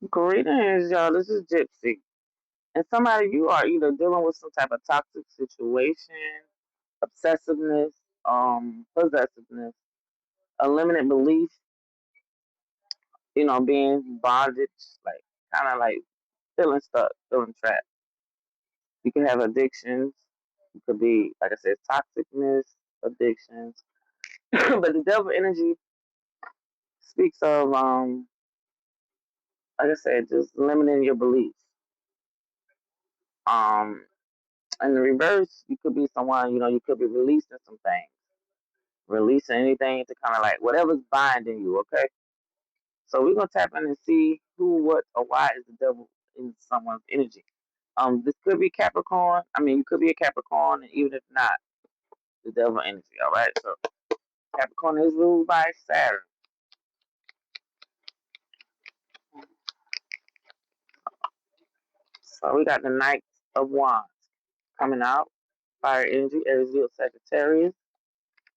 Greetings, y'all. This is Gyp-C. And somebody, you are either dealing with some type of toxic situation, obsessiveness, possessiveness, a limited belief, being bondage, like kind of like feeling stuck, feeling trapped. You can have addictions. It could be, like I said, toxicness, addictions. But the devil energy speaks of, like I said, just limiting your beliefs. Um, in the reverse, you could be someone, you could be releasing some things, releasing anything to kind of like whatever's binding you, okay? So we're gonna tap in and see who, what, or why is the devil in someone's energy. This could be Capricorn. I mean, you could be a Capricorn, and even if not, the devil energy. All right. So Capricorn is ruled by Saturn. So we got the Knight of Wands coming out. Fire energy, Aries, Leo, Sagittarius.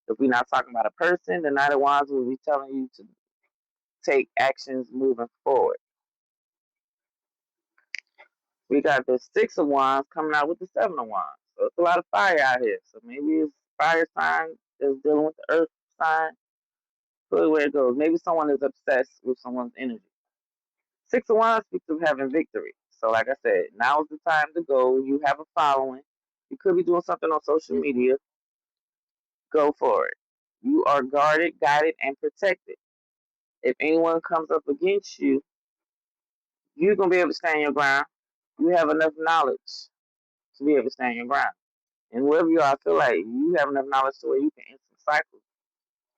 If we're not talking about a person, the Knight of Wands will be telling you to take actions moving forward. We got the Six of Wands coming out with the Seven of Wands. So it's a lot of fire out here. So maybe it's fire sign is dealing with the earth sign. So where it goes. Maybe someone is obsessed with someone's energy. Six of Wands speaks of having victory. So like I said, now is the time to go. You have a following. You could be doing something on social media. Go for it. You are guarded, guided, and protected. If anyone comes up against you, you're gonna be able to stand your ground. You have enough knowledge to be able to stand your ground. And wherever you are, I feel like you have enough knowledge to where you can end some cycles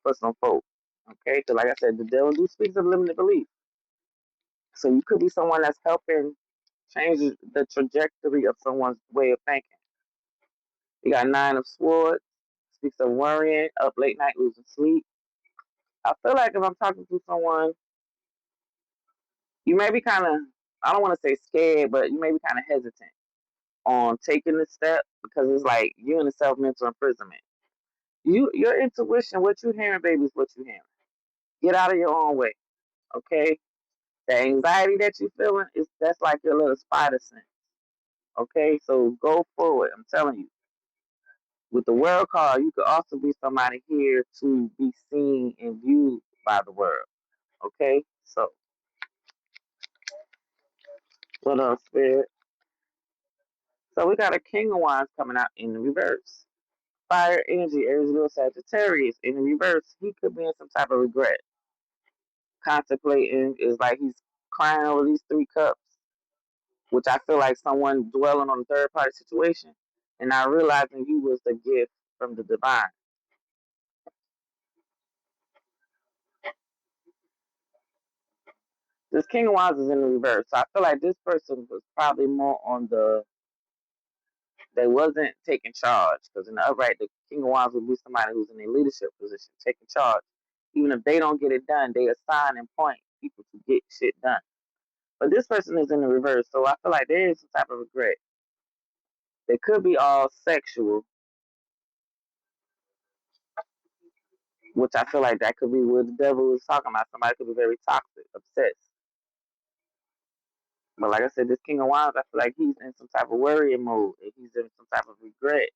for some folk. Okay? Because, like I said, the devil do speaks of limited belief. So you could be someone that's helping change the trajectory of someone's way of thinking. You got Nine of Swords, speaks of worrying, up late night, losing sleep. I feel like if I'm talking to someone, you may be kind of, I don't want to say scared, but you may be kind of hesitant on taking the step because it's like you in a self mental imprisonment. Your intuition, what you hearing, baby, is what you hearing. Get out of your own way, okay? The anxiety that you're feeling is that's like your little spider sense, okay? So go forward. I'm telling you, with the world card, you could also be somebody here to be seen and viewed by the world, okay? So what else, Spirit? So we got a King of Wands coming out in the reverse. Fire energy, Aries, Leo, Sagittarius in the reverse. He could be in some type of regret, contemplating. Is like he's crying over these three cups, which I feel like someone dwelling on a third party situation and not realizing you was the gift from the divine. This King of Wands is in the reverse. So I feel like this person was probably more on the, they wasn't taking charge. Because in the upright, the King of Wands would be somebody who's in a leadership position, taking charge. Even if they don't get it done, they assign and point people to get shit done. But this person is in the reverse. So I feel like there is some type of regret. They could be all sexual, which I feel like that could be what the devil is talking about. Somebody could be very toxic, obsessed. But like I said, this King of Wands, I feel like he's in some type of worrying mode. And he's in some type of regret.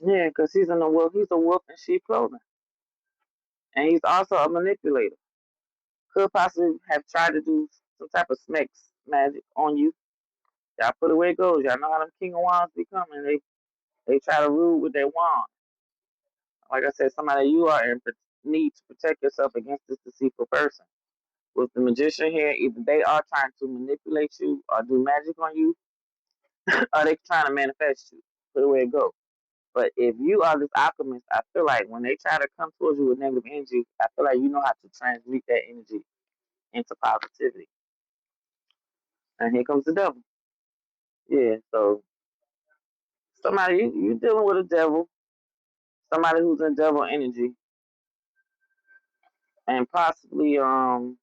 Yeah, because he's in the wolf. He's a wolf in sheep clothing, and he's also a manipulator. Could possibly have tried to do some type of smex magic on you. Y'all put it where it goes. Y'all know how them King of Wands be coming. They try to rule with their wand. Like I said, somebody you are in need to protect yourself against this deceitful person. With the magician here, either they are trying to manipulate you or do magic on you, or they trying to manifest you. Put it where it goes. But if you are this alchemist, I feel like when they try to come towards you with negative energy, I feel like you know how to transmute that energy into positivity. And here comes the devil. Yeah, so somebody you dealing with a devil, somebody who's in devil energy, and possibly as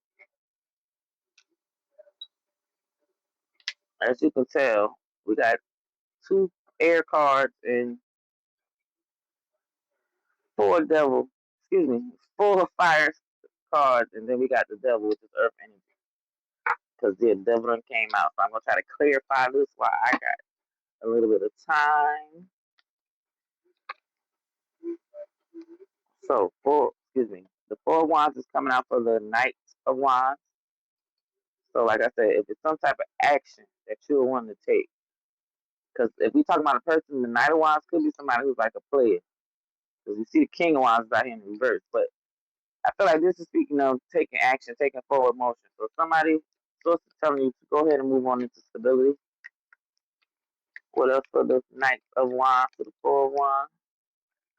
you can tell, we got two air cards and four devil, excuse me, four fire cards, and then we got the devil, which is earth energy. Because the devil done came out. So I'm going to try to clarify this while I got a little bit of time. So, the Four of Wands is coming out for the Knight of Wands. So, like I said, if it's some type of action that you're wanting to take, because if we talk about a person, the Knight of Wands could be somebody who's like a player. Because you see the King of Wands out here in reverse. But I feel like this is speaking of taking action, taking forward motion. So somebody supposed to telling you to go ahead and move on into stability. What else for the Knight of Wands, for the Four of Wands?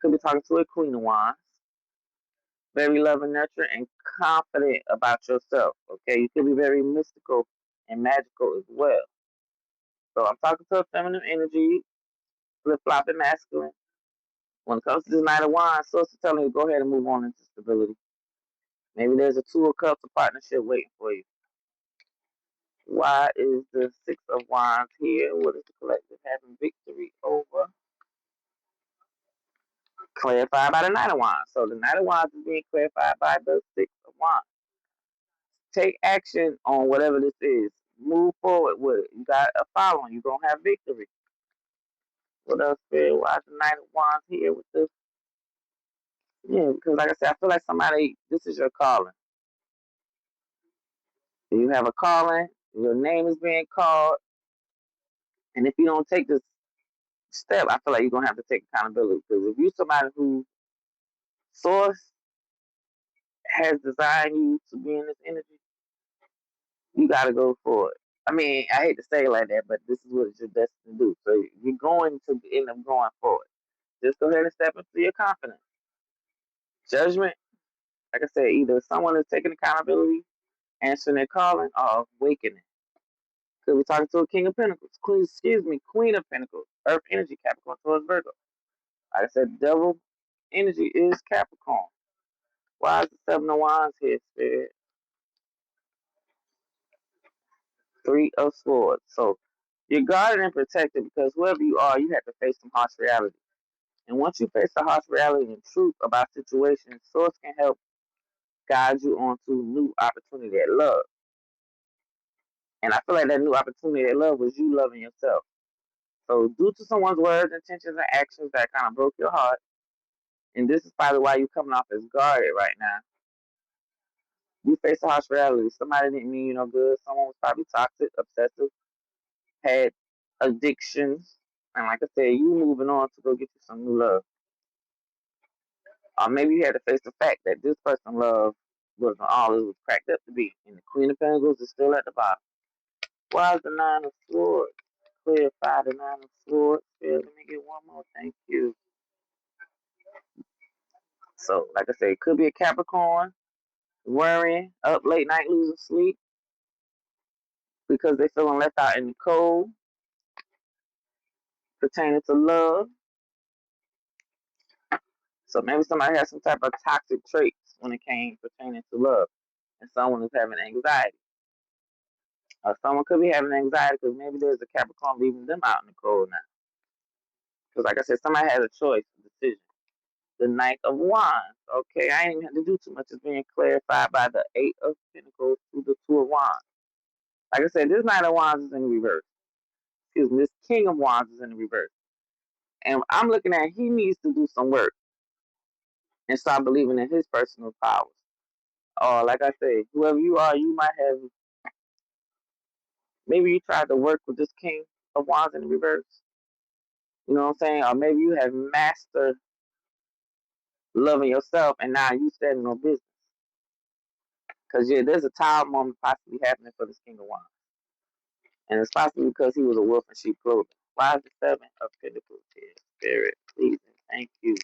Could be talking to a Queen of Wands. Very loving, nurturing, and confident about yourself. Okay, you could be very mystical and magical as well. So I'm talking to a feminine energy, flip flopping masculine. When it comes to this Knight of Wands, source is telling you go ahead and move on into stability. Maybe there's a Two of Cups, a partnership waiting for you. Why is the Six of Wands here? What is the collective having victory over? Clarified by the Knight of Wands. So the Knight of Wands is being clarified by the Six of Wands. Take action on whatever this is. Move forward with it. You got a following. You're going to have victory. What else, Spirit? Why is the Knight of Wands here with this? Yeah, because like I said, I feel like somebody, this is your calling. You have a calling, your name is being called, and if you don't take this step, I feel like you're going to have to take accountability. Because if you're somebody who source has designed you to be in this energy, you got to go for it. I mean, I hate to say it like that, but this is what you're destined to do. So you're going to end up going for it. Just go ahead and step into your confidence. Judgment, like I said, either someone is taking accountability, answering their calling, or awakening. Because we're talking to a King of Pentacles, Queen of Pentacles, Earth energy, Capricorn towards Virgo. Like I said, devil energy is Capricorn. Why is the Seven of Wands here, Spirit? Three of Swords. So you're guarded and protected because whoever you are, you have to face some harsh reality. And once you face the harsh reality and truth about situations, Source can help guide you onto new opportunity at love. And I feel like that new opportunity at love was you loving yourself. So due to someone's words, intentions, and actions that kind of broke your heart, and this is probably why you're coming off as guarded right now, you face a harsh reality. Somebody didn't mean you no good. Someone was probably toxic, obsessive, had addictions, and like I said, you moving on to go get you some new love. Or maybe you had to face the fact that this person love wasn't all it was cracked up to be. And the Queen of Pentacles is still at the bottom. Why is the Nine of Swords? Clarify the Nine of Swords. Yeah, let me get one more. Thank you. So, like I said, it could be a Capricorn, worrying, up late night, losing sleep because they feeling left out in the cold, pertaining to love. So maybe somebody has some type of toxic traits when it came pertaining to love, and someone is having anxiety. Or someone could be having anxiety because maybe there's a Capricorn leaving them out in the cold now. Because like I said, somebody has a choice, a decision. The Knight of Wands. Okay, I ain't even had to do too much. It's being clarified by the Eight of Pentacles to the Two of Wands. Like I said, this Knight of Wands is in reverse. Excuse me, this King of Wands is in reverse. And I'm looking at he needs to do some work and start believing in his personal powers. Or like I say, whoever you are, you might have maybe you tried to work with this King of Wands in reverse. You know what I'm saying? Or maybe you have mastered loving yourself and now you standing on business. Because yeah, there's a child moment possibly happening for this King of Wands. And it's possibly because he was a wolf in sheep clothing. Why is the Seven of Pentacles here? Spirit, please and thank you.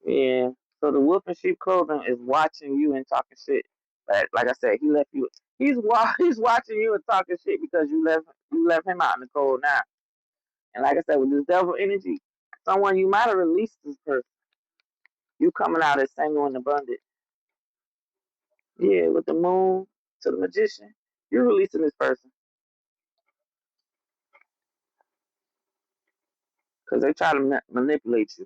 Yeah. So the wolf in sheep clothing is watching you and talking shit. Like I said, he left you. He's watching you and talking shit because you left him out in the cold now. And like I said, with this devil energy, someone you might have released this person. You coming out as single and abundant. Yeah, with the moon to the magician, you're releasing this person because they try to manipulate you.